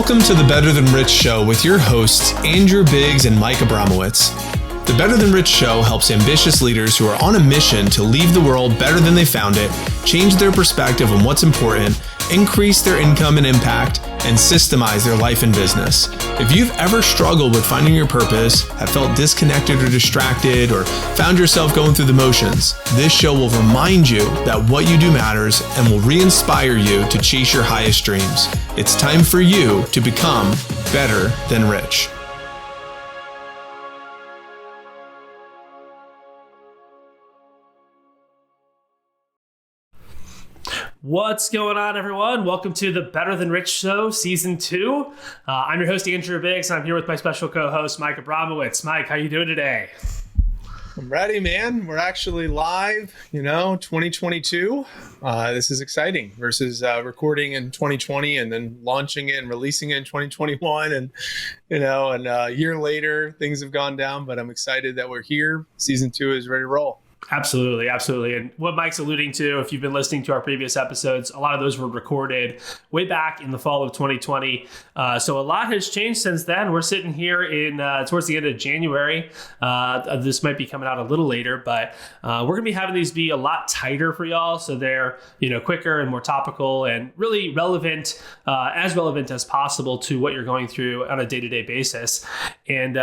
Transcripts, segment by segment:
Welcome to the Better Than Rich Show with your hosts, Andrew Biggs and Mike Abramowitz. The Better Than Rich Show helps ambitious leaders who are on a mission to leave the world better than they found it, change their perspective on what's important, increase their income and impact, and systemize their life and business. If you've ever struggled with finding your purpose, have felt disconnected or distracted, or found yourself going through the motions, this show will remind you that what you do matters and will re-inspire you to chase your highest dreams. It's time for you to become better than rich. What's going on, everyone? Welcome to the Better Than Rich Show, Season 2. I'm your host, Andrew Biggs, and I'm here with my special co-host, Mike Abramowitz. Mike, how you doing today? I'm ready, man. We're actually live, 2022. This is exciting versus recording in 2020 and then launching it and releasing it in 2021. And, a year later, things have gone down, but I'm excited that we're here. Season 2 is ready to roll. Absolutely. And what Mike's alluding to, if you've been listening to our previous episodes, a lot of those were recorded way back in the fall of 2020. So a lot has changed since then. We're sitting here in towards the end of January. This might be coming out a little later, but we're going to be having these be a lot tighter for y'all. So they're, quicker and more topical and really relevant as possible to what you're going through on a day-to-day basis. And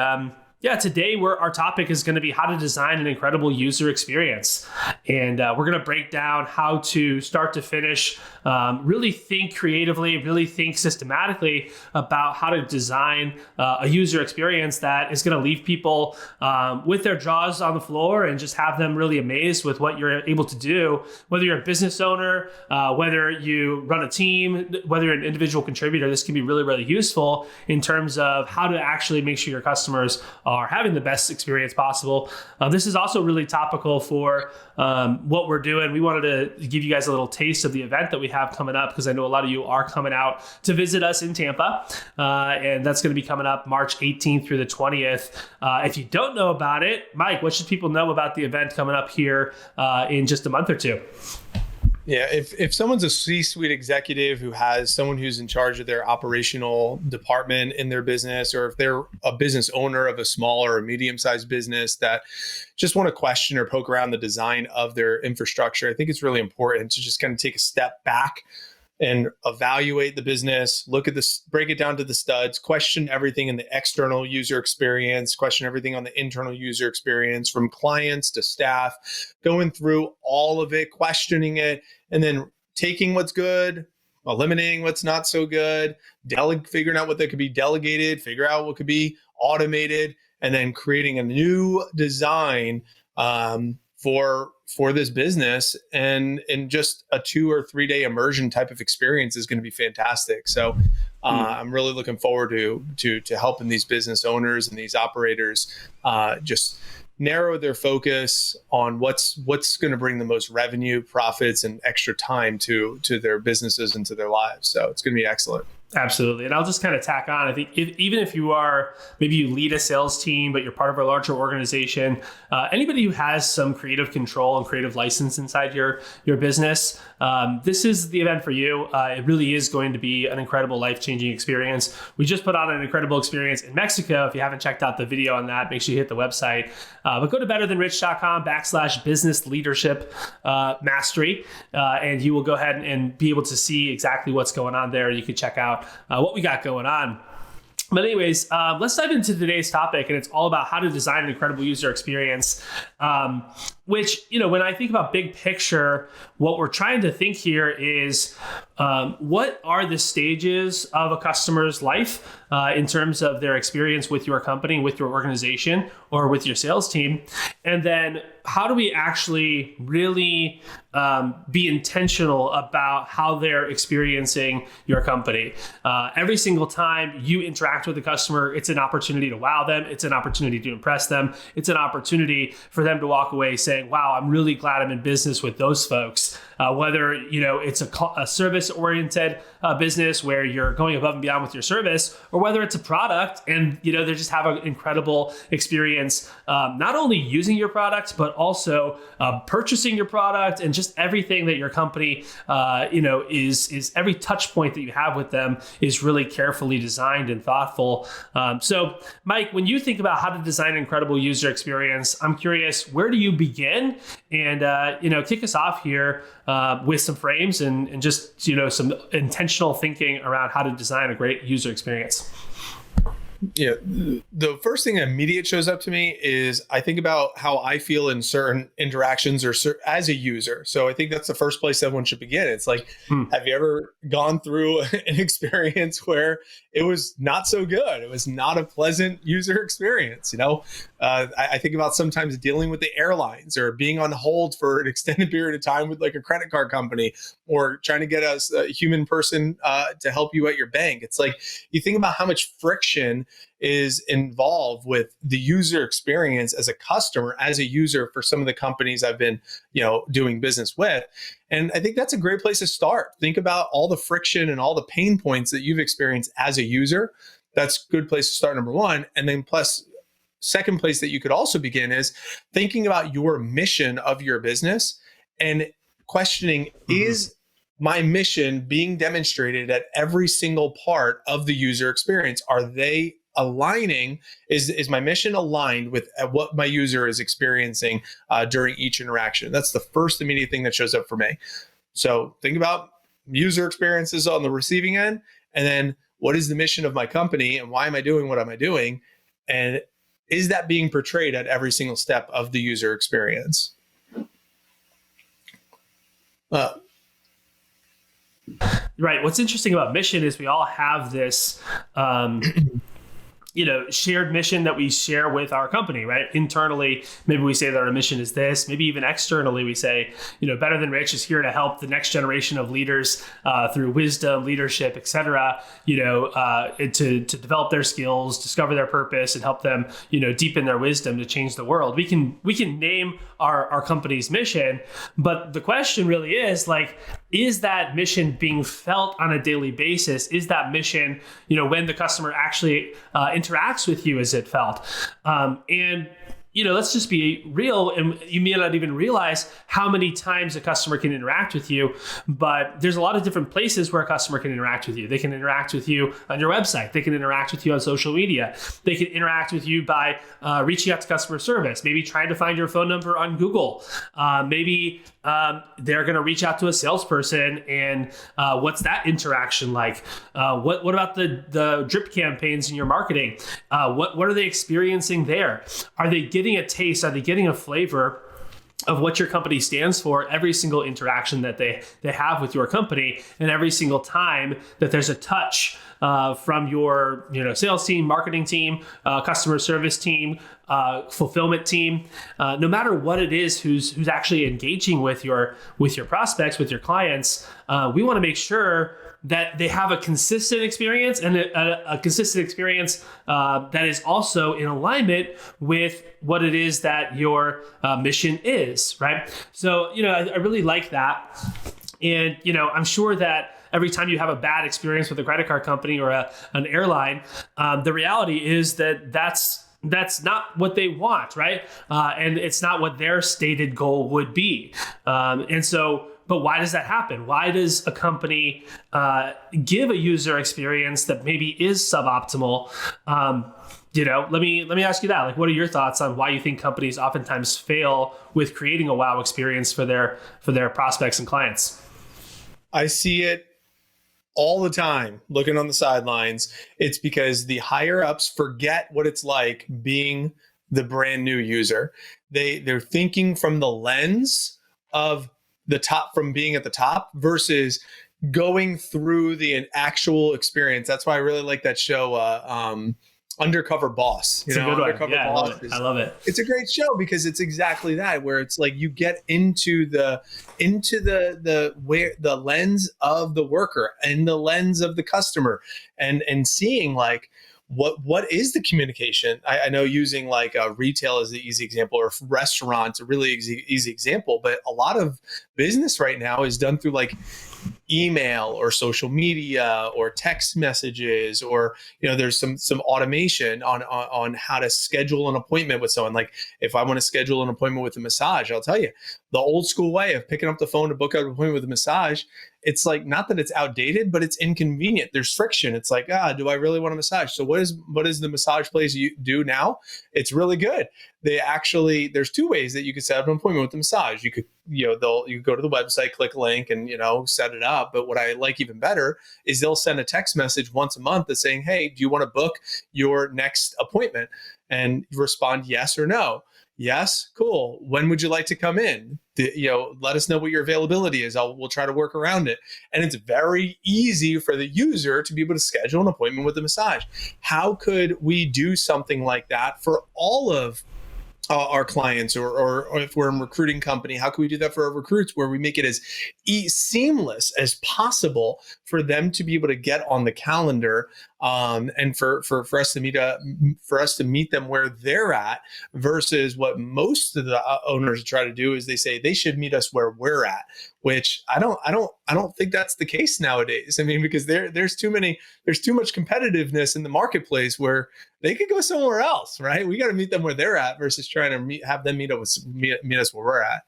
today our topic is going to be how to design an incredible user experience. And we're going to break down how to start to finish, really think creatively, really think systematically about how to design a user experience that is going to leave people with their jaws on the floor and just have them really amazed with what you're able to do. Whether you're a business owner, whether you run a team, whether you're an individual contributor, this can be really, really useful in terms of how to actually make sure your customers are having the best experience possible. This is also really topical for what we're doing. We wanted to give you guys a little taste of the event that we have coming up, because I know a lot of you are coming out to visit us in Tampa. And that's going to be coming up March 18th through the 20th. If you don't know about it, Mike, what should people know about the event coming up here in just a month or two? Yeah, if someone's a C-suite executive who has someone who's in charge of their operational department in their business, or if they're a business owner of a small or a medium-sized business that just want to question or poke around the design of their infrastructure, I think it's really important to just kind of take a step back and evaluate the business, look at this, break it down to the studs, question everything in the external user experience, question everything on the internal user experience, from clients to staff, going through all of it, questioning it, and then taking what's good, eliminating what's not so good, figuring out what that could be delegated, figure out what could be automated, and then creating a new design for this business, and just a 2 or 3 day immersion type of experience is going to be fantastic. So I'm really looking forward to helping these business owners and these operators just narrow their focus on what's going to bring the most revenue, profits, and extra time to their businesses and to their lives. So it's going to be excellent. Absolutely. And I'll just kind of tack on, I think even if you are, maybe you lead a sales team, but you're part of a larger organization, anybody who has some creative control and creative license inside your business, this is the event for you. It really is going to be an incredible life-changing experience. We just put on an incredible experience in Mexico. If you haven't checked out the video on that, make sure you hit the website. But go to betterthanrich.com/business leadership mastery, and you will go ahead and be able to see exactly what's going on there. You can check out what we got going on. But anyways, let's dive into today's topic, and it's all about how to design an incredible user experience, which, when I think about big picture, what we're trying to think here is what are the stages of a customer's life in terms of their experience with your company, with your organization, or with your sales team? And then how do we actually really be intentional about how they're experiencing your company? Every single time you interact with a customer, it's an opportunity to wow them. It's an opportunity to impress them. It's an opportunity for them to walk away saying, wow, I'm really glad I'm in business with those folks. Whether, it's a service-oriented business where you're going above and beyond with your service, or whether it's a product and they just have an incredible experience, not only using your product but also purchasing your product, and just everything that your company is every touch point that you have with them is really carefully designed and thoughtful. So Mike, when you think about how to design an incredible user experience, I'm curious, where do you begin? And kick us off here with some frames and just some intentional thinking around how to design a great user experience. The first thing that immediate shows up to me is I think about how I feel in certain interactions or as a user. So I think that's the first place everyone should begin. It's like, have you ever gone through an experience where it was not so good? It was not a pleasant user experience. I think about sometimes dealing with the airlines or being on hold for an extended period of time with like a credit card company, or trying to get a human person to help you at your bank. It's like, you think about how much friction is involved with the user experience as a customer, as a user for some of the companies I've been, doing business with. And I think that's a great place to start. Think about all the friction and all the pain points that you've experienced as a user. That's a good place to start, number one. And then plus, second place that you could also begin is thinking about your mission of your business and questioning, is my mission being demonstrated at every single part of the user experience? Are they aligning? Is my mission aligned with what my user is experiencing during each interaction? That's the first immediate thing that shows up for me. So think about user experiences on the receiving end, and then what is the mission of my company, and why am I doing what am I doing? And is that being portrayed at every single step of the user experience? Right. What's interesting about mission is we all have this shared mission that we share with our company, right? Internally, maybe we say that our mission is this. Maybe even externally, we say, Better Than Rich is here to help the next generation of leaders through wisdom, leadership, et cetera, to develop their skills, discover their purpose, and help them, deepen their wisdom to change the world. We can name our company's mission, but the question really is is that mission being felt on a daily basis? Is that mission, when the customer actually interacts with you, is it felt? And let's just be real, and you may not even realize how many times a customer can interact with you, but there's a lot of different places where a customer can interact with you. They can interact with you on your website. They can interact with you on social media. They can interact with you by reaching out to customer service, maybe trying to find your phone number on Google. Maybe they're going to reach out to a salesperson, and what's that interaction like? What about the drip campaigns in your marketing? What are they experiencing there? Are they getting a taste? Are they getting a flavor of what your company stands for every single interaction that they have with your company, and every single time that there's a touch from your sales team, marketing team, customer service team, fulfillment team, no matter what it is, who's actually engaging with your prospects, with your clients, we want to make sure that they have a consistent experience, and a consistent experience that is also in alignment with what it is that your mission is, right? So, I really like that. And, I'm sure that every time you have a bad experience with a credit card company or an airline, the reality is that that's not what they want, right? And it's not what their stated goal would be. But why does that happen? Why does a company give a user experience that maybe is suboptimal? Let me ask you that. What are your thoughts on why you think companies oftentimes fail with creating a wow experience for their prospects and clients? I see it all the time looking on the sidelines. It's because the higher ups forget what it's like being the brand new user. They're thinking from the lens of the top, from being at the top, versus going through the actual experience. That's why I really like that show, Undercover Boss. It's a good one. Yeah, Boss I love it. It's a great show because it's exactly that, where it's like you get into the lens of the worker and the lens of the customer, and seeing what is the communication. I know using retail as the easy example, or restaurants a really easy example, but a lot of business right now is done through email or social media or text messages, or there's some automation on how to schedule an appointment with someone. Like if I want to schedule an appointment with a massage, I'll tell you the old school way of picking up the phone to book an appointment with a massage. It's like, not that it's outdated, but it's inconvenient. There's friction. It's like, do I really want a massage? So what is the massage place you do now? It's really good. There's two ways that you could set up an appointment with the massage. You could, you go to the website, click a link, and set it up. But what I like even better is they'll send a text message once a month that's saying, hey, do you want to book your next appointment? And you respond yes or no. Yes, cool. When would you like to come in? Let us know what your availability is. We'll try to work around it. And it's very easy for the user to be able to schedule an appointment with a massage. How could we do something like that for all of our clients, or if we're a recruiting company, how can we do that for our recruits, where we make it as seamless as possible for them to be able to get on the calendar, and for us to meet them where they're at, versus what most of the owners try to do is they say they should meet us where we're at, which I don't think that's the case nowadays. I mean, because there's too much competitiveness in the marketplace where they could go somewhere else, right? We got to meet them where they're at versus trying to have them meet us where we're at.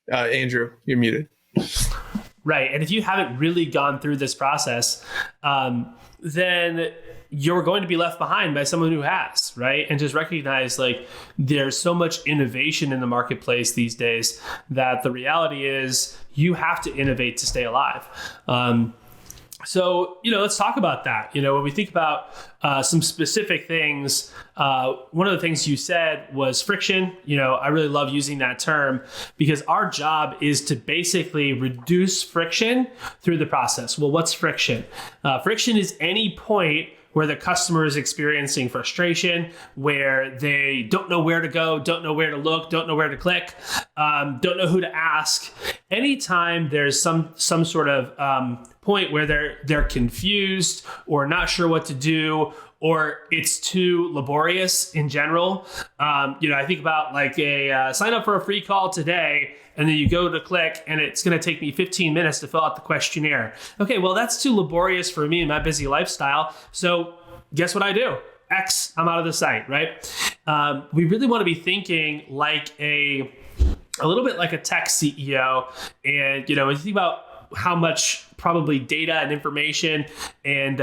Andrew, you're muted. Right. And if you haven't really gone through this process, then you're going to be left behind by someone who has, right? And just recognize, like, there's so much innovation in the marketplace these days that the reality is you have to innovate to stay alive. So, let's talk about that. When we think about some specific things, one of the things you said was friction. I really love using that term because our job is to basically reduce friction through the process. Well, what's friction? Friction is any point where the customer is experiencing frustration, where they don't know where to go, don't know where to look, don't know where to click, don't know who to ask. Anytime there's some sort of point where they're confused or not sure what to do, or it's too laborious in general. I think about like a sign up for a free call today, and then you go to click and it's going to take me 15 minutes to fill out the questionnaire. Okay, well, that's too laborious for me and my busy lifestyle. So guess what I do? X, I'm out of the site, right? We really want to be thinking like a little bit like a tech CEO. And, when you think about how much probably data and information and,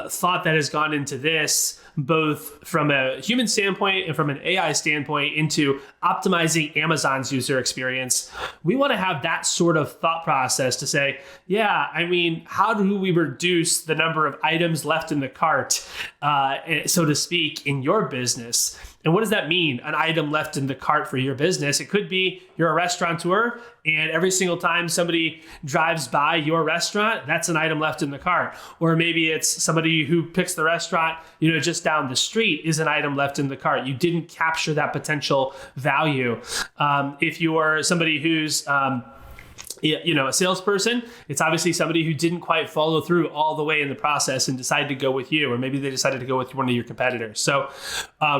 thought that has gone into this, both from a human standpoint and from an AI standpoint, into optimizing Amazon's user experience. We want to have that sort of thought process to say, how do we reduce the number of items left in the cart, so to speak, in your business? And what does that mean, an item left in the cart for your business? It could be you're a restaurateur, and every single time somebody drives by your restaurant, that's an item left in the cart. Or maybe it's somebody who picks the restaurant, just down the street, is an item left in the cart. You didn't capture that potential value. If you're somebody who's a salesperson, it's obviously somebody who didn't quite follow through all the way in the process and decided to go with you, or maybe they decided to go with one of your competitors. So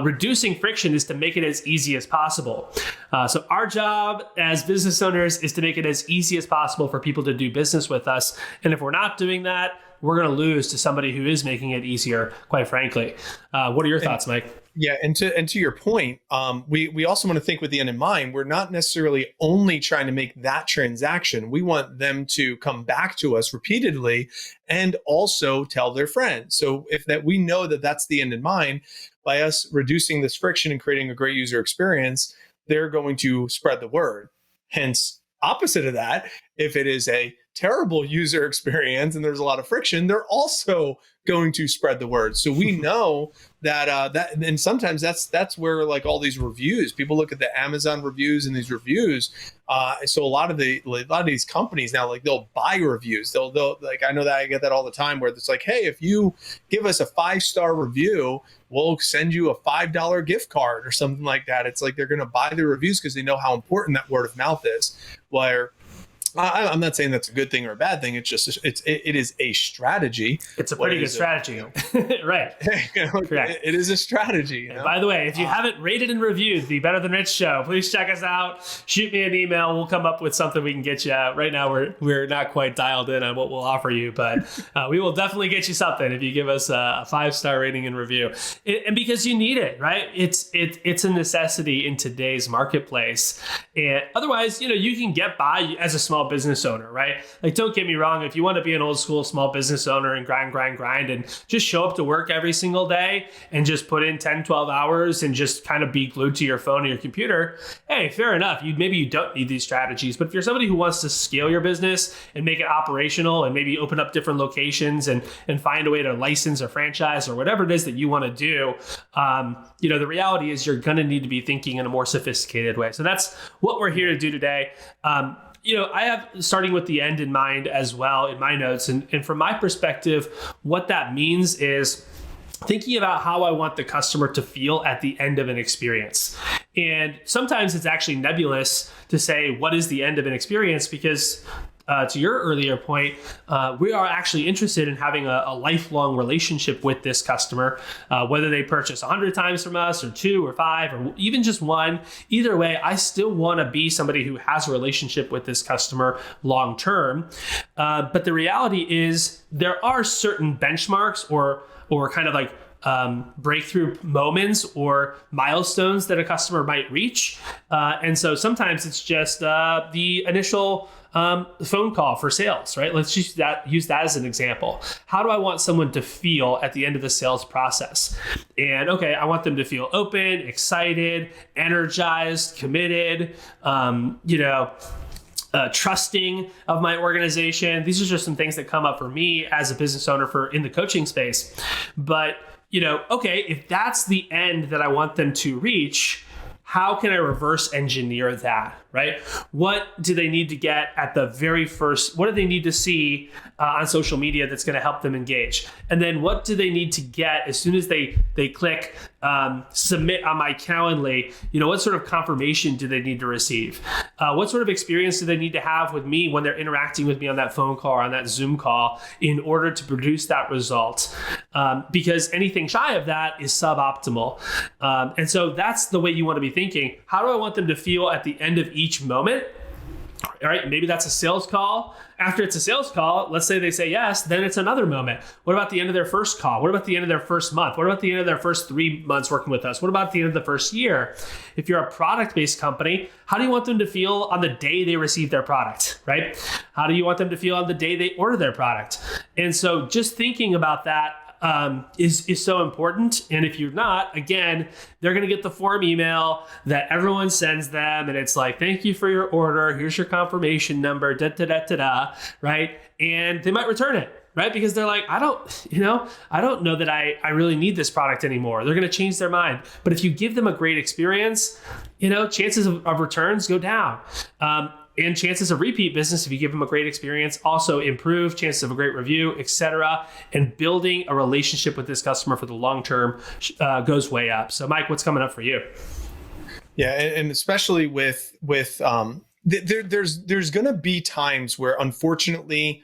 reducing friction is to make it as easy as possible. So our job as business owners is to make it as easy as possible for people to do business with us. And if we're not doing that, we're going to lose to somebody who is making it easier, quite frankly. What are your thoughts, Mike? Yeah, and to your point, we also want to think with the end in mind. We're not necessarily only trying to make that transaction. We want them to come back to us repeatedly and also tell their friends. So if that we know that that's the end in mind, by us reducing this friction and creating a great user experience, they're going to spread the word. Hence, opposite of that, if it is a terrible user experience and there's a lot of friction, they're also going to spread the word. So we know that and sometimes that's where, like, all these reviews, people look at the Amazon reviews and these reviews. So a lot of these companies now, like, they'll buy reviews. They'll like, I know that I get that all the time, where it's like, hey, if you give us a 5-star review, we'll send you a $5 gift card or something like that. It's like they're going to buy the reviews because they know how important that word of mouth is. Where I'm not saying that's a good thing or a bad thing. It's just it is a strategy. It's a pretty good strategy, right? Correct. It is a strategy. And by the way, if you haven't rated and reviewed the Better Than Rich show, please check us out. Shoot me an email. We'll come up with something we can get you. Right now, we're not quite dialed in on what we'll offer you, but we will definitely get you something if you give us a 5-star rating and review. And because you need it, right? It's a necessity in today's marketplace. And otherwise, you can get by as a small business owner, right? Like, don't get me wrong. If you want to be an old school small business owner and grind, and just show up to work every single day and just put in 10, 12 hours and just kind of be glued to your phone or your computer, hey, fair enough. Maybe you don't need these strategies, but if you're somebody who wants to scale your business and make it operational and maybe open up different locations and find a way to license or franchise or whatever it is that you want to do, the reality is you're going to need to be thinking in a more sophisticated way. So that's what we're here to do today. I have starting with the end in mind as well in my notes. And from my perspective, what that means is thinking about how I want the customer to feel at the end of an experience. And sometimes it's actually nebulous to say, what is the end of an experience? Because to your earlier point, we are actually interested in having a lifelong relationship with this customer, whether they purchase 100 times from us or 2 or 5 or even just 1. Either way, I still want to be somebody who has a relationship with this customer long term. But the reality is there are certain benchmarks or kind of like breakthrough moments or milestones that a customer might reach. And so sometimes it's just the initial phone call for sales, right? Let's use that as an example. How do I want someone to feel at the end of the sales process? And okay, I want them to feel open, excited, energized, committed, trusting of my organization. These are just some things that come up for me as a business owner in the coaching space. But, okay, if that's the end that I want them to reach, how can I reverse engineer that, right? What do they need to get at the very first? What do they need to see on social media that's going to help them engage? And then what do they need to get as soon as they click submit on my Calendly? What sort of confirmation do they need to receive? What sort of experience do they need to have with me when they're interacting with me on that phone call or on that Zoom call in order to produce that result? Because anything shy of that is suboptimal. And so that's the way you want to be thinking. How do I want them to feel at the end of each moment? All right, maybe that's a sales call. After it's a sales call, let's say they say yes, then it's another moment. What about the end of their first call? What about the end of their first month? What about the end of their first 3 months working with us? What about the end of the first year? If you're a product-based company, how do you want them to feel on the day they receive their product, right? How do you want them to feel on the day they order their product? And so just thinking about that is so important. And if you're not, again, they're going to get the form email that everyone sends them. And it's like, thank you for your order. Here's your confirmation number, right? And they might return it, right? Because they're like, I don't know that I really need this product anymore. They're going to change their mind. But if you give them a great experience, chances of returns go down. And chances of repeat business, if you give them a great experience, also improve, chances of a great review, etc. And building a relationship with this customer for the long term goes way up. So, Mike, what's coming up for you? Yeah, and especially with there's going to be times where, unfortunately,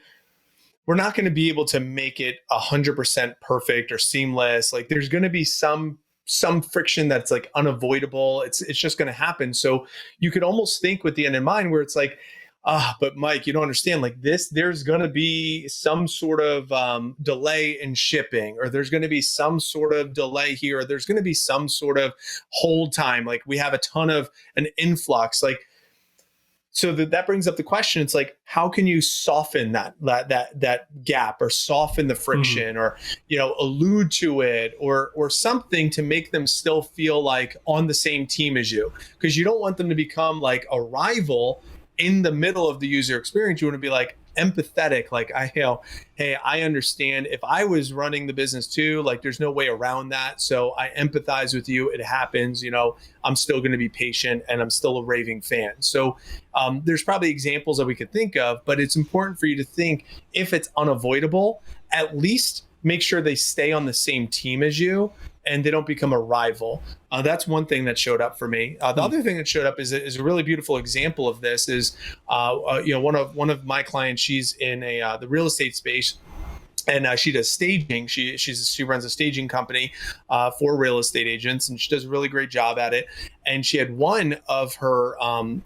we're not going to be able to make it 100% perfect or seamless. Like, there's going to be some friction that's like unavoidable. It's just going to happen. So you could almost think with the end in mind where it's like, but Mike, you don't understand, like this, there's going to be some sort of delay in shipping, or there's going to be some sort of delay here, or there's going to be some sort of hold time. Like we have a ton of an influx, like, so that brings up the question. It's like, how can you soften that gap, or soften the friction, or allude to it, or something to make them still feel like on the same team as you? Because you don't want them to become like a rival in the middle of the user experience. You want to be like empathetic, like hey, I understand. If I was running the business too, like there's no way around that. So I empathize with you. It happens. I'm still going to be patient, and I'm still a raving fan. So there's probably examples that we could think of, but it's important for you to think, if it's unavoidable, at least make sure they stay on the same team as you, and they don't become a rival. That's one thing that showed up for me. The other thing that showed up is a really beautiful example of this is, one of my clients, she's in the real estate space. And she does staging. She runs a staging company for real estate agents, and she does a really great job at it. And she had one of her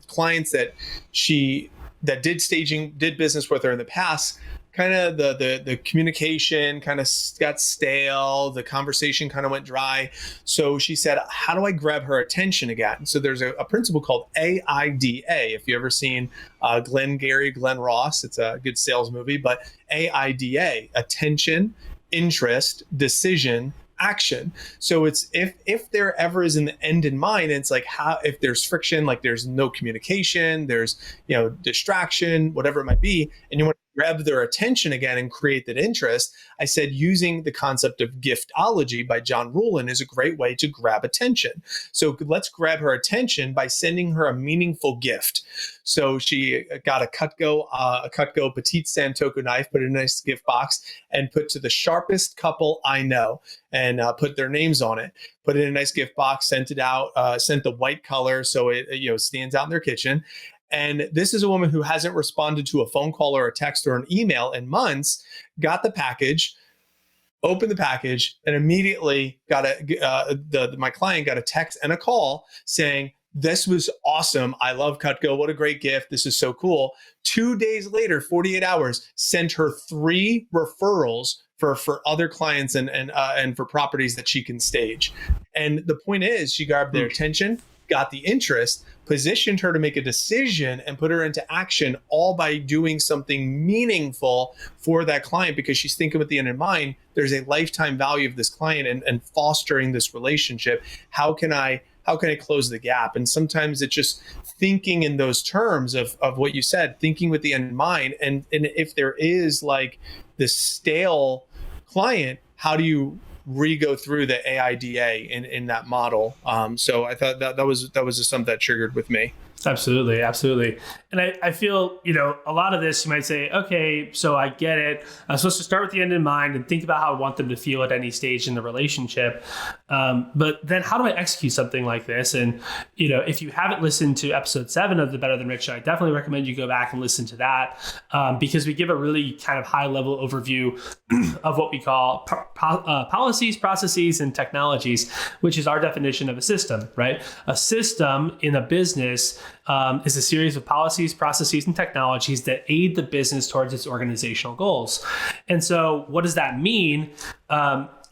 clients that did staging, did business with her in the past. Kind of the communication kind of got stale. The conversation kind of went dry. So she said, how do I grab her attention again? So there's a principle called AIDA. If you ever seen Glenn Ross, it's a good sales movie, but AIDA, attention, interest, decision, action. So it's if there ever is an end in mind, it's like if there's friction, like there's no communication, there's distraction, whatever it might be, and you want to grab their attention again and create that interest. I said using the concept of giftology by John Ruhlin is a great way to grab attention. So let's grab her attention by sending her a meaningful gift. So she got a Cutco Petite Santoku knife, put it in a nice gift box, and put to the sharpest couple I know, and put their names on it. Put it in a nice gift box, sent it out, sent the white color so it stands out in their kitchen. And this is a woman who hasn't responded to a phone call or a text or an email in months, got the package, opened the package, and immediately my client got a text and a call saying, this was awesome. I love Cutco. What a great gift. This is so cool. 2 days later, 48 hours, sent her 3 referrals for other clients and for properties that she can stage. And the point is, she grabbed their attention, got the interest, positioned her to make a decision, and put her into action, all by doing something meaningful for that client, because she's thinking with the end in mind. There's a lifetime value of this client and fostering this relationship. How can I close the gap? And sometimes it's just thinking in those terms of what you said, thinking with the end in mind. And if there is like this stale client, how do you re-go through the AIDA in that model? So I thought that was just something that triggered with me. Absolutely. And I feel, a lot of this, you might say, okay, so I get it. I'm supposed to start with the end in mind and think about how I want them to feel at any stage in the relationship. But then how do I execute something like this? And, if you haven't listened to episode 7 of the Better Than Rich Show, I definitely recommend you go back and listen to that, because we give a really kind of high level overview of what we call policies, processes, and technologies, which is our definition of a system, right? A system in a business is a series of policies, processes, and technologies that aid the business towards its organizational goals. And so what does that mean?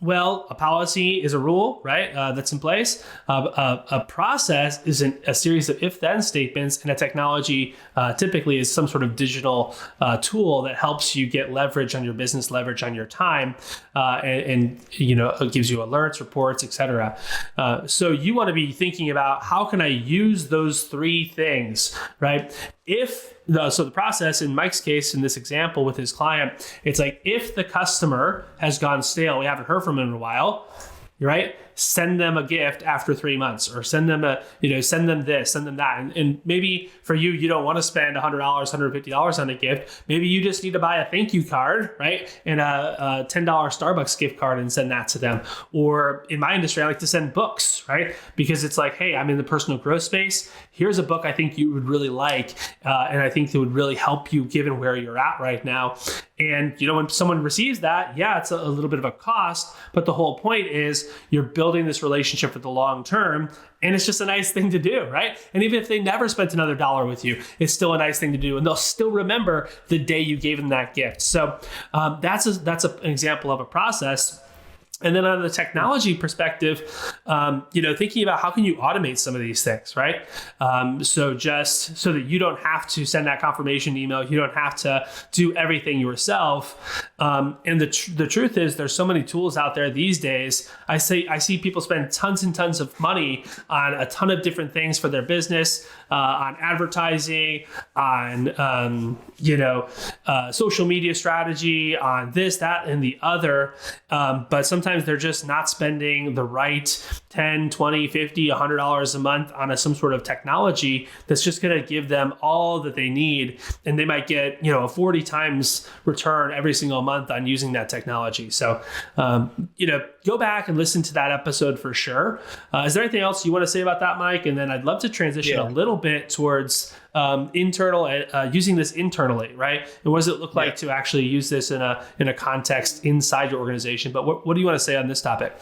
Well, a policy is a rule, right? That's in place. A process is a series of if-then statements, and a technology typically is some sort of digital tool that helps you get leverage on your business, leverage on your time, and it gives you alerts, reports, etc. So you want to be thinking about, how can I use those 3 things, right? So the process in Mike's case, in this example with his client, it's like, if the customer has gone stale, we haven't heard from him in a while, right? Send them a gift after 3 months, or send them send them this, send them that. And maybe for you, you don't want to spend $100, $150 on a gift. Maybe you just need to buy a thank you card, right? And a $10 Starbucks gift card and send that to them. Or in my industry, I like to send books, right? Because it's like, hey, I'm in the personal growth space. Here's a book I think you would really like. And I think it would really help you given where you're at right now. And, when someone receives that, yeah, it's a little bit of a cost, but the whole point is you're building this relationship for the long term. And it's just a nice thing to do, right? And even if they never spent another dollar with you, it's still a nice thing to do. And they'll still remember the day you gave them that gift. So that's an example of a process. And then on the technology perspective, thinking about how can you automate some of these things, right? So just so that you don't have to send that confirmation email, you don't have to do everything yourself. And the truth is, there's so many tools out there these days. I see people spend tons and tons of money on a ton of different things for their business, on advertising, on social media strategy, on this, that, and the other. But sometimes they're just not spending the right $10, $20, $50, $100 a month on some sort of technology that's just going to give them all that they need. And they might get, a 40 times return every single month on using that technology. So, go back and listen to that episode for sure. Is there anything else you want to say about that, Mike? And then I'd love to transition a little bit towards using this internally, right? And what does it look like to actually use this in a context inside your organization? But what do you want to say on this topic?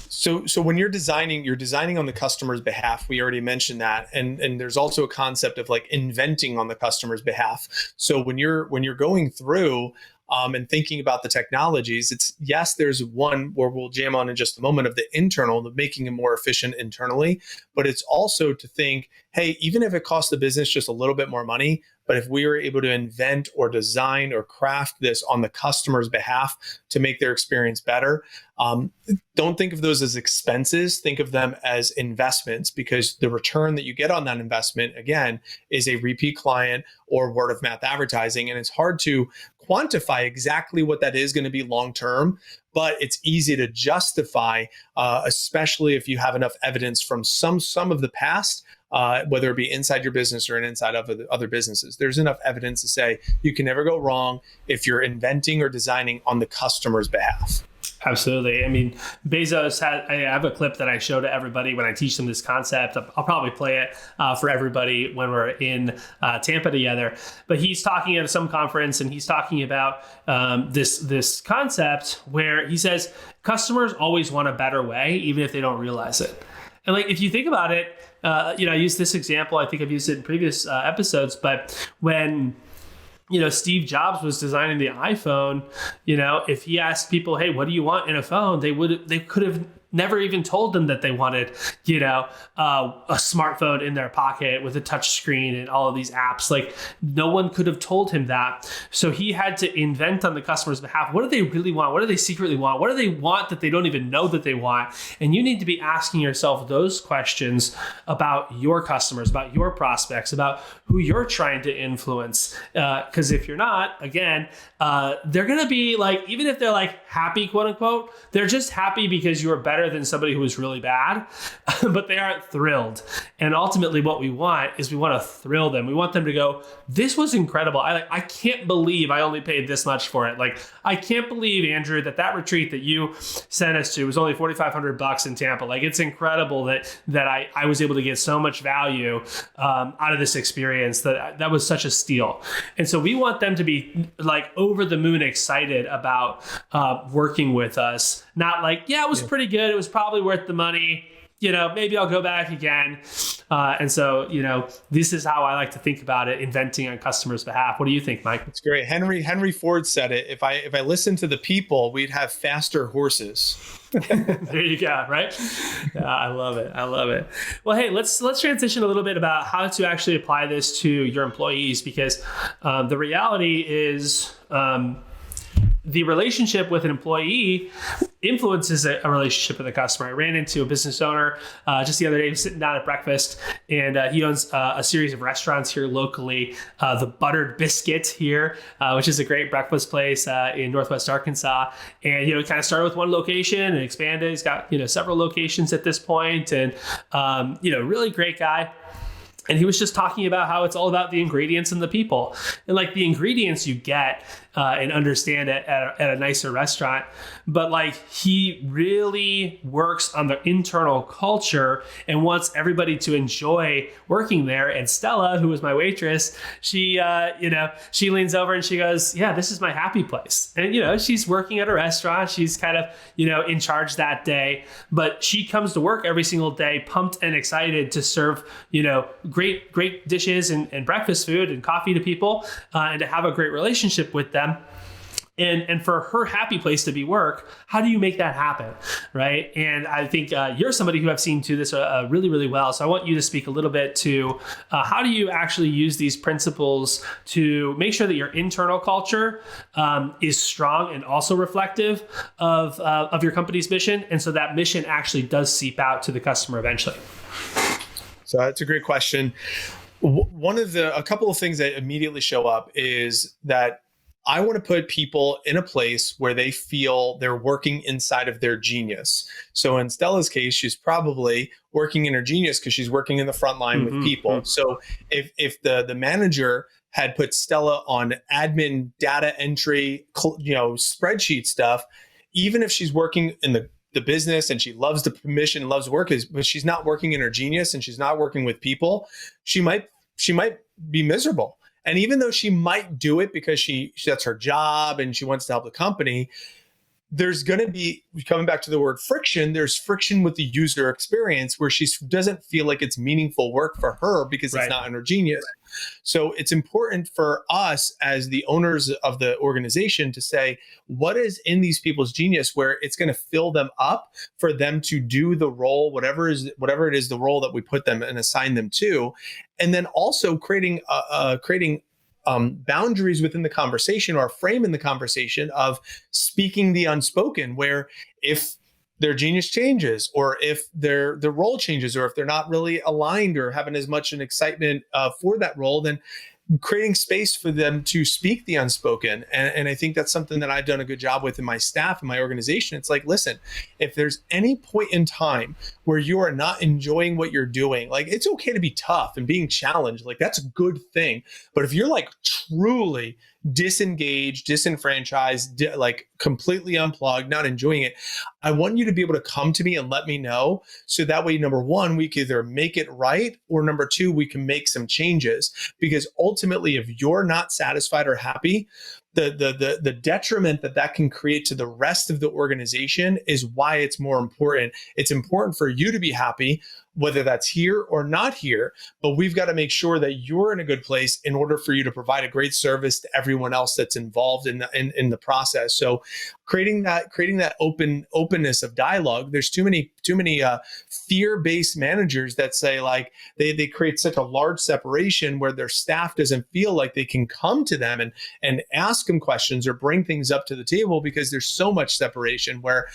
So when you're designing on the customer's behalf. We already mentioned that, and there's also a concept of like inventing on the customer's behalf. So when you're going through and thinking about the technologies, there's one where we'll jam on in just a moment of the internal, of making it more efficient internally, but it's also to think, hey, even if it costs the business just a little bit more money, but if we were able to invent or design or craft this on the customer's behalf to make their experience better, don't think of those as expenses. Think of them as investments, because the return that you get on that investment, again, is a repeat client or word of mouth advertising. And it's hard to quantify exactly what that is going to be long term, but it's easy to justify, especially if you have enough evidence from some of the past, whether it be inside your business or inside of other businesses. There's enough evidence to say you can never go wrong if you're inventing or designing on the customer's behalf. Absolutely. I mean, Bezos I have a clip that I show to everybody when I teach them this concept. I'll probably play it for everybody when we're in Tampa together. But he's talking at some conference, and he's talking about this concept where he says customers always want a better way, even if they don't realize it. And like, if you think about it, I use this example. I think I've used it in previous episodes, but when Steve Jobs was designing the iPhone, if he asked people, hey, what do you want in a phone? They could have never even told them that they wanted, a smartphone in their pocket with a touch screen and all of these apps. Like, no one could have told him that. So he had to invent on the customer's behalf. What do they really want? What do they secretly want? What do they want that they don't even know that they want? And you need to be asking yourself those questions about your customers, about your prospects, about who you're trying to influence. Because if you're not, again, they're going to be like, even if they're like happy, quote unquote, they're just happy because you are better than somebody who was really bad, but they aren't thrilled. And ultimately what we want is we want to thrill them. We want them to go, this was incredible. I can't believe I only paid this much for it. Like, I can't believe, Andrew, that retreat that you sent us to was only $4,500 in Tampa. Like, it's incredible that I was able to get so much value out of this experience. That was such a steal. And so we want them to be like over the moon excited about working with us. Not like, yeah, it was pretty good. It was probably worth the money. Maybe I'll go back again. And so, this is how I like to think about it, inventing on customers' behalf. What do you think, Mike? It's great. Henry Ford said it. If I listened to the people, we'd have faster horses. There you go. Right. I love it. Well, hey, let's transition a little bit about how to actually apply this to your employees, because the reality is, the relationship with an employee influences a relationship with a customer. I ran into a business owner just the other day, sitting down at breakfast, and he owns a series of restaurants here locally. The Buttered Biscuit here, which is a great breakfast place in Northwest Arkansas. And, kind of started with one location and expanded. He's got, several locations at this point, and, really great guy. And he was just talking about how it's all about the ingredients and the people, and like the ingredients you get and understand at a nicer restaurant. But like, he really works on the internal culture and wants everybody to enjoy working there. And Stella, who was my waitress, she leans over and she goes, yeah, this is my happy place. And, she's working at a restaurant. She's kind of, in charge that day, but she comes to work every single day, pumped and excited to serve, great dishes and breakfast food and coffee to people, and to have a great relationship with them. And for her happy place to be work, how do you make that happen, right? And I think you're somebody who I've seen do this really, really well. So I want you to speak a little bit to how do you actually use these principles to make sure that your internal culture is strong and also reflective of your company's mission, and so that mission actually does seep out to the customer eventually. So that's a great question. A couple of things that immediately show up is that I want to put people in a place where they feel they're working inside of their genius. So in Stella's case, she's probably working in her genius because she's working in the front line with people. So if the manager had put Stella on admin data entry, spreadsheet stuff, even if she's working in the business and she loves the mission, loves work, but she's not working in her genius and she's not working with people, she might be miserable. And even though she might do it because that's her job and she wants to help the company, there's going to be, coming back to the word friction, there's friction with the user experience where she doesn't feel like it's meaningful work for her because it's not in her genius. So it's important for us as the owners of the organization to say, what is in these people's genius where it's going to fill them up for them to do the role, whatever it is, the role that we put them and assign them to. And then also creating boundaries within the conversation, or a frame in the conversation of speaking the unspoken, where if their genius changes, or if their role changes, or if they're not really aligned or having as much an excitement for that role, then creating space for them to speak the unspoken. And I think that's something that I've done a good job with in my staff and my organization. It's like, listen, if there's any point in time where you are not enjoying what you're doing, like, it's okay to be tough and being challenged. Like, that's a good thing. But if you're like truly disengaged, disenfranchised, like completely unplugged, not enjoying it, I want you to be able to come to me and let me know. So that way, number one, we can either make it right, or number two, we can make some changes. Because ultimately, if you're not satisfied or happy, the detriment that can create to the rest of the organization is why it's more important. It's important for you to be happy, whether that's here or not here, but we've got to make sure that you're in a good place in order for you to provide a great service to everyone else that's involved in the process. So creating that openness of dialogue. There's too many fear-based managers that say, like, they create such a large separation where their staff doesn't feel like they can come to them and ask them questions or bring things up to the table, because there's so much separation where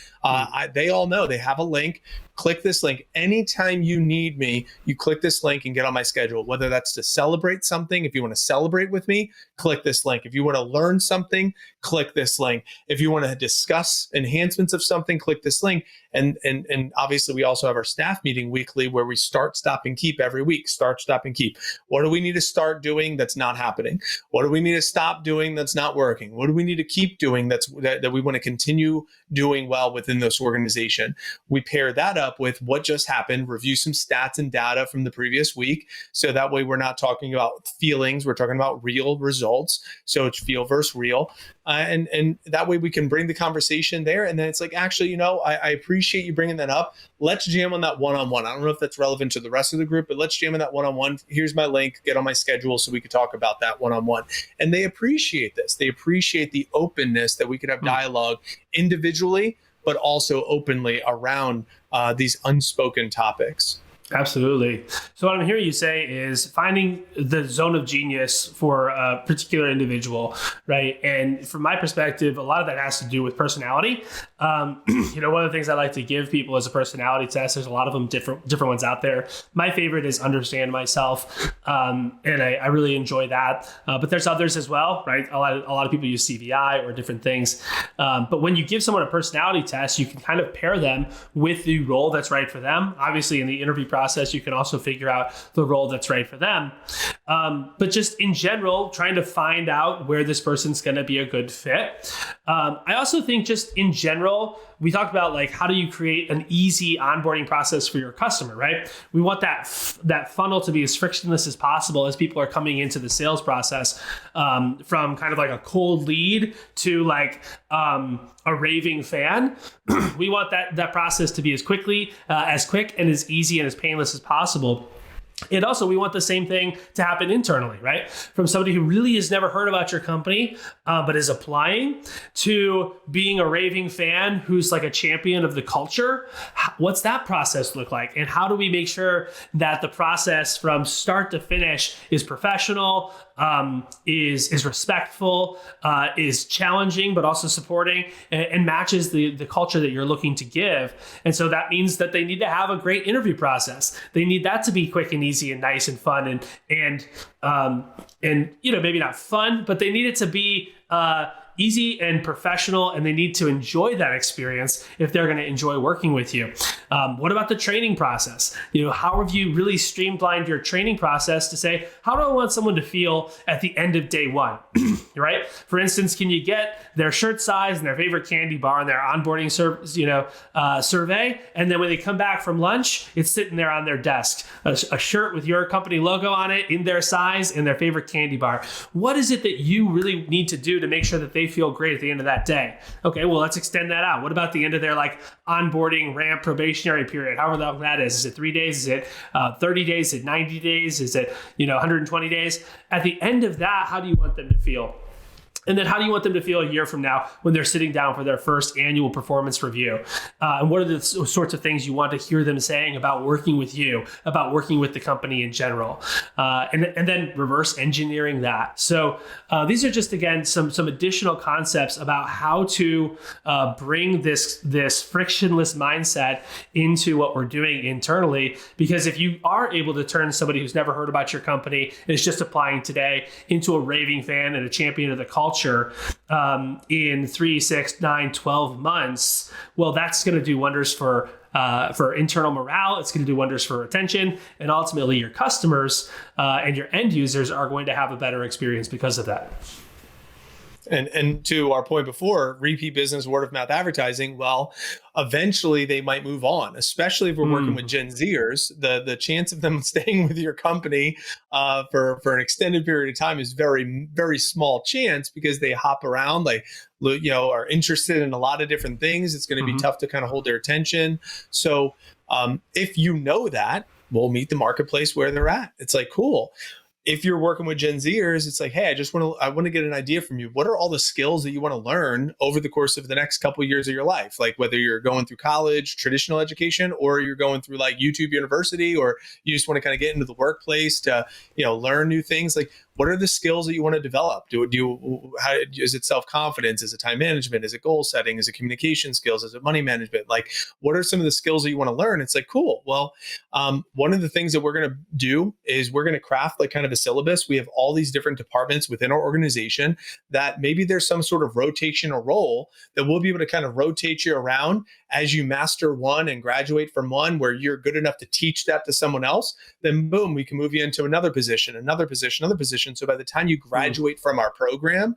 they all know they have a link. Click this link. Anytime you need me, you click this link and get on my schedule, whether that's to celebrate something. If you want to celebrate with me, click this link. If you want to learn something, click this link. If you want to discuss enhancements of something, click this link. And obviously, we also have our staff meeting weekly where we start, stop, and keep every week. Start, stop, and keep. What do we need to start doing that's not happening? What do we need to stop doing that's not working? What do we need to keep doing that we want to continue doing well within this organization? We pair that up with what just happened, review some stats and data from the previous week. So that way we're not talking about feelings, we're talking about real results. So it's feel versus real. And that way we can bring the conversation there. And then it's like, actually, I appreciate you bringing that up. Let's jam on that one-on-one. I don't know if that's relevant to the rest of the group, but let's jam on that one-on-one. Here's my link, get on my schedule so we can talk about that one-on-one. And they appreciate this. They appreciate the openness that we could have dialogue individually, but also openly around these unspoken topics. Absolutely. So what I'm hearing you say is finding the zone of genius for a particular individual, right? And from my perspective, a lot of that has to do with personality. One of the things I like to give people is a personality test. There's a lot of them, different ones out there. My favorite is Understand Myself, and I really enjoy that. But there's others as well, right? A lot of people use CVI or different things. But when you give someone a personality test, you can kind of pair them with the role that's right for them. Obviously, in the interview process, you can also figure out the role that's right for them. But just in general, trying to find out where this person's going to be a good fit. I also think just in general, we talked about, like, how do you create an easy onboarding process for your customer, right? We want that funnel to be as frictionless as possible as people are coming into the sales process, from kind of like a cold lead to like a raving fan. We want that process to be as quick and as easy and as painless as possible. And also, we want the same thing to happen internally, right? From somebody who really has never heard about your company, but is applying, to being a raving fan who's like a champion of the culture. What's that process look like? And how do we make sure that the process from start to finish is professional, is respectful, is challenging, but also supporting, and matches the culture that you're looking to give? And so that means that they need to have a great interview process. They need that to be quick and easy and nice and fun and maybe not fun, but they need it to be easy and professional, and they need to enjoy that experience if they're going to enjoy working with you. What about the training process? How have you really streamlined your training process to say, how do I want someone to feel at the end of day one, right? For instance, can you get their shirt size and their favorite candy bar and their onboarding survey, and then when they come back from lunch, it's sitting there on their desk, a shirt with your company logo on it in their size and their favorite candy bar. What is it that you really need to do to make sure that they feel great at the end of that day? Okay, well, let's extend that out. What about the end of their onboarding ramp probationary period, however long that is? Is it 3 days? Is it 30 days? Is it 90 days? Is it 120 days? At the end of that, how do you want them to feel? And then how do you want them to feel a year from now when they're sitting down for their first annual performance review? And what are the sorts of things you want to hear them saying about working with you, about working with the company in general? And then reverse engineering that. So these are just, again, some additional concepts about how to bring this frictionless mindset into what we're doing internally. Because if you are able to turn somebody who's never heard about your company and is just applying today into a raving fan and a champion of the culture, in 3, 6, 9, 12 months, well, that's going to do wonders for internal morale. It's going to do wonders for retention, and ultimately your customers and your end users are going to have a better experience because of that. And to our point before, repeat business, word of mouth advertising, well, eventually they might move on, especially if we're working with Gen Zers. The chance of them staying with your company for an extended period of time is very, very small chance, because they hop around, are interested in a lot of different things. It's going to be tough to kind of hold their attention. So if you know that, we'll meet the marketplace where they're at. It's cool. If you're working with Gen Zers, it's hey, I want to get an idea from you. What are all the skills that you want to learn over the course of the next couple of years of your life? Whether you're going through college, traditional education, or you're going through YouTube University, or you just want to kind of get into the workplace to, learn new things. What are the skills that you want to develop? Is it self-confidence? Is it time management? Is it goal setting? Is it communication skills? Is it money management? What are some of the skills that you want to learn? It's cool. Well, one of the things that we're going to do is we're going to craft kind of a syllabus. We have all these different departments within our organization that maybe there's some sort of rotation or role that we'll be able to kind of rotate you around as you master one and graduate from one where you're good enough to teach that to someone else. Then boom, we can move you into another position, another position, another position. So by the time you graduate from our program,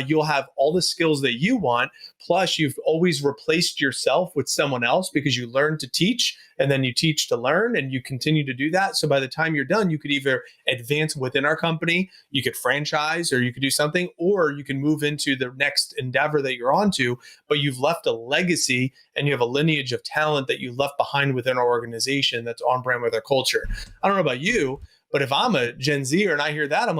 you'll have all the skills that you want. Plus, you've always replaced yourself with someone else because you learn to teach and then you teach to learn, and you continue to do that. So by the time you're done, you could either advance within our company, you could franchise, or you could do something, or you can move into the next endeavor that you're onto, but you've left a legacy and you have a lineage of talent that you left behind within our organization that's on brand with our culture. I don't know about you, but if I'm a Gen Zer and I hear that, I'm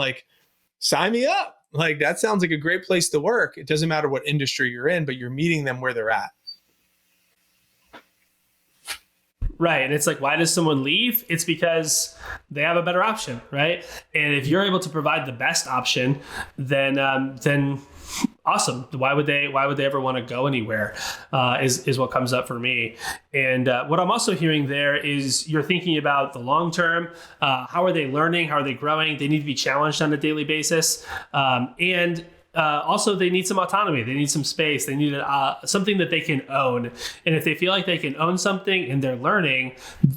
sign me up. That sounds like a great place to work. It doesn't matter what industry you're in, but you're meeting them where they're at. Right. And it's why does someone leave? It's because they have a better option, right? And if you're able to provide the best option, then awesome. Why would they ever want to go anywhere? Is what comes up for me. And what I'm also hearing there is you're thinking about the long term. How are they learning? How are they growing? They need to be challenged on a daily basis. And also, they need some autonomy. They need some space. They need something that they can own. And if they feel like they can own something and they're learning,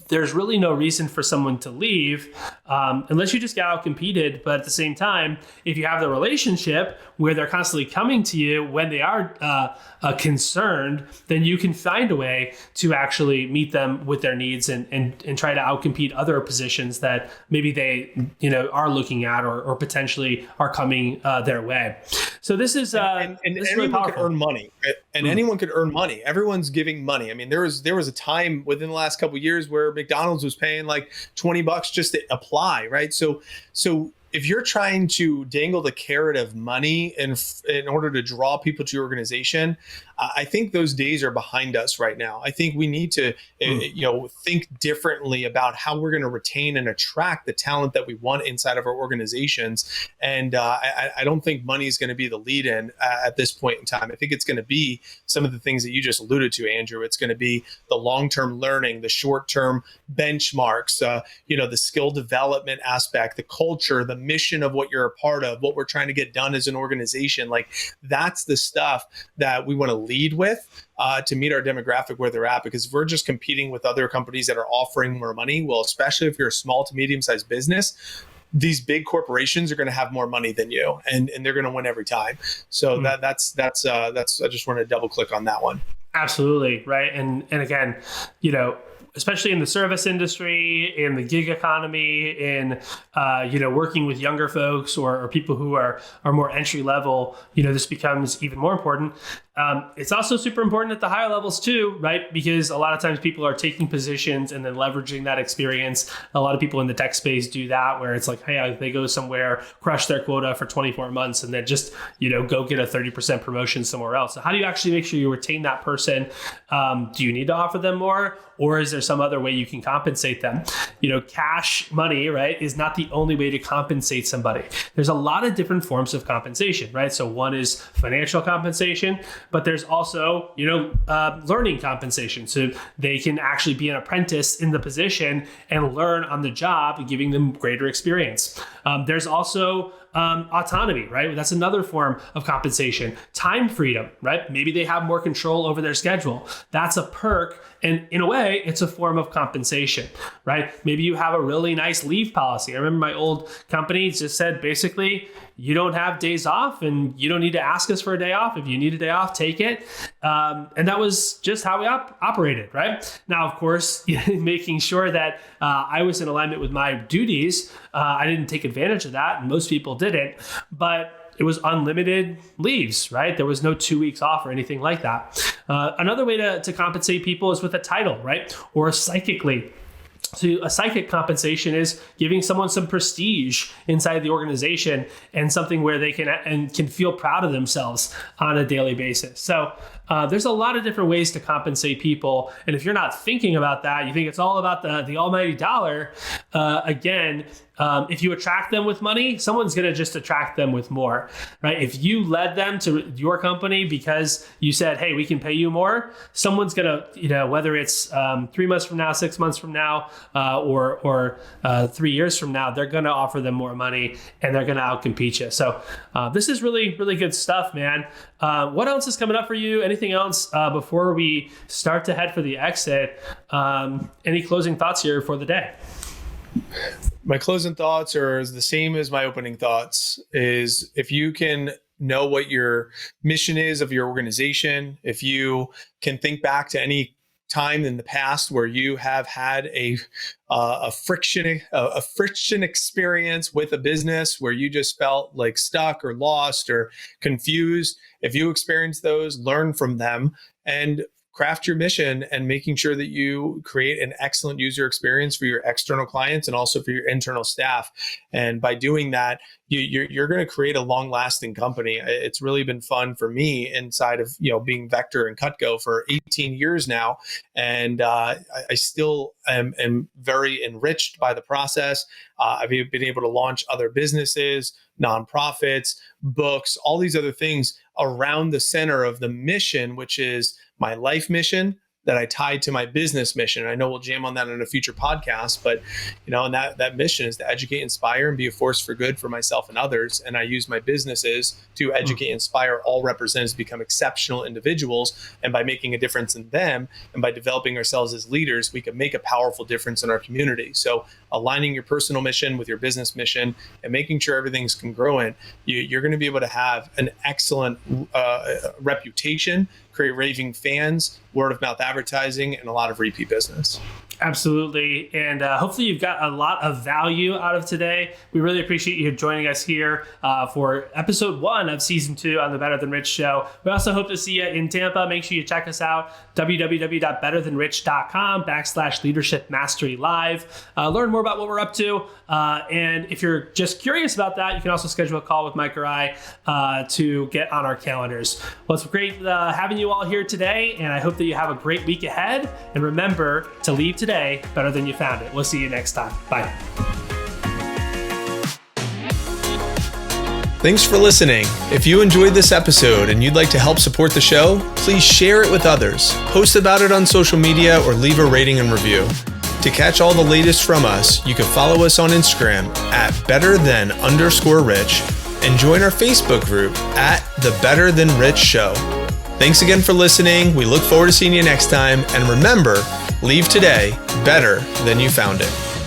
there's really no reason for someone to leave unless you just get out competed. But at the same time, if you have the relationship where they're constantly coming to you when they are concerned, then you can find a way to actually meet them with their needs and try to outcompete other positions that maybe they are looking at or potentially are coming their way. So this is and this is anyone really could earn money, and anyone could earn money. Everyone's giving money. I mean, there was a time within the last couple of years where McDonald's was paying $20 just to apply, right? So if you're trying to dangle the carrot of money in order to draw people to your organization, I think those days are behind us right now. I think we need to, think differently about how we're going to retain and attract the talent that we want inside of our organizations. And I don't think money is going to be the lead in at this point in time. I think it's going to be some of the things that you just alluded to, Andrew. It's going to be the long-term learning, the short-term benchmarks, the skill development aspect, the culture, the mission of what you're a part of, what we're trying to get done as an organization. Like, that's the stuff that we want to lead with to meet our demographic where they're at. Because if we're just competing with other companies that are offering more money, well, especially if you're a small to medium-sized business, these big corporations are going to have more money than you, and they're going to win every time. So that's I just want to double click on that one. Absolutely. Right. And again, especially in the service industry, in the gig economy, in working with younger folks or people who are more entry level, this becomes even more important. It's also super important at the higher levels too, right? Because a lot of times people are taking positions and then leveraging that experience. A lot of people in the tech space do that, where it's like, hey, they go somewhere, crush their quota for 24 months, and then just, go get a 30% promotion somewhere else. So how do you actually make sure you retain that person? Do you need to offer them more? Or is there some other way you can compensate them? Cash money, right, is not the only way to compensate somebody. There's a lot of different forms of compensation, right? So one is financial compensation, but there's also, learning compensation. So they can actually be an apprentice in the position and learn on the job, giving them greater experience. There's also autonomy, right? That's another form of compensation. Time freedom, right? Maybe they have more control over their schedule. That's a perk. And in a way, it's a form of compensation, right? Maybe you have a really nice leave policy. I remember my old company just said, basically, you don't have days off and you don't need to ask us for a day off. If you need a day off, take it. And that was just how we operated, right? Now, of course, making sure that I was in alignment with my duties, I didn't take advantage of that, and most people didn't, but it was unlimited leaves, right? There was no 2 weeks off or anything like that. Another way to compensate people is with a title, right? Or psychically. So a psychic compensation is giving someone some prestige inside the organization and something where they can feel proud of themselves on a daily basis. So there's a lot of different ways to compensate people. And if you're not thinking about that, you think it's all about the almighty dollar, if you attract them with money, someone's going to just attract them with more, right? If you led them to your company because you said, hey, we can pay you more, someone's going to, whether it's 3 months from now, 6 months from now, or 3 years from now, they're going to offer them more money and they're going to outcompete you. So this is really, really good stuff, man. What else is coming up for you? Anything else before we start to head for the exit? Any closing thoughts here for the day? My closing thoughts are the same as my opening thoughts. Is if you can know what your mission is of your organization, if you can think back to any time in the past where you have had a friction experience with a business where you just felt like stuck or lost or confused, if you experience those, learn from them and craft your mission and making sure that you create an excellent user experience for your external clients and also for your internal staff. And by doing that, you're going to create a long-lasting company. It's really been fun for me inside of being Vector and Cutco for 18 years now, and I still am very enriched by the process. I've been able to launch other businesses, nonprofits, books, all these other things around the center of the mission, which is my life mission that I tied to my business mission. I know we'll jam on that in a future podcast, but and that mission is to educate, inspire, and be a force for good for myself and others. And I use my businesses to educate, inspire all representatives to become exceptional individuals. And by making a difference in them and by developing ourselves as leaders, we can make a powerful difference in our community. So aligning your personal mission with your business mission and making sure everything's congruent, you're going to be able to have an excellent reputation, create raving fans, word of mouth advertising, and a lot of repeat business. Absolutely. And hopefully you've got a lot of value out of today. We really appreciate you joining us here for episode 1 of season 2 on the Better Than Rich show. We also hope to see you in Tampa. Make sure you check us out, www.betterthanrich.com/leadership mastery live. Learn more about what we're up to. And if you're just curious about that, you can also schedule a call with Mike or I to get on our calendars. Well, it's great having you all here today, and I hope that you have a great week ahead. And remember to leave today better than you found it. We'll see you next time. Bye. Thanks for listening. If you enjoyed this episode and you'd like to help support the show, please share it with others, post about it on social media, or leave a rating and review. To catch all the latest from us, you can follow us on Instagram at betterthan_rich and join our Facebook group at the Better Than Rich Show. Thanks again for listening. We look forward to seeing you next time. And remember, leave today better than you found it.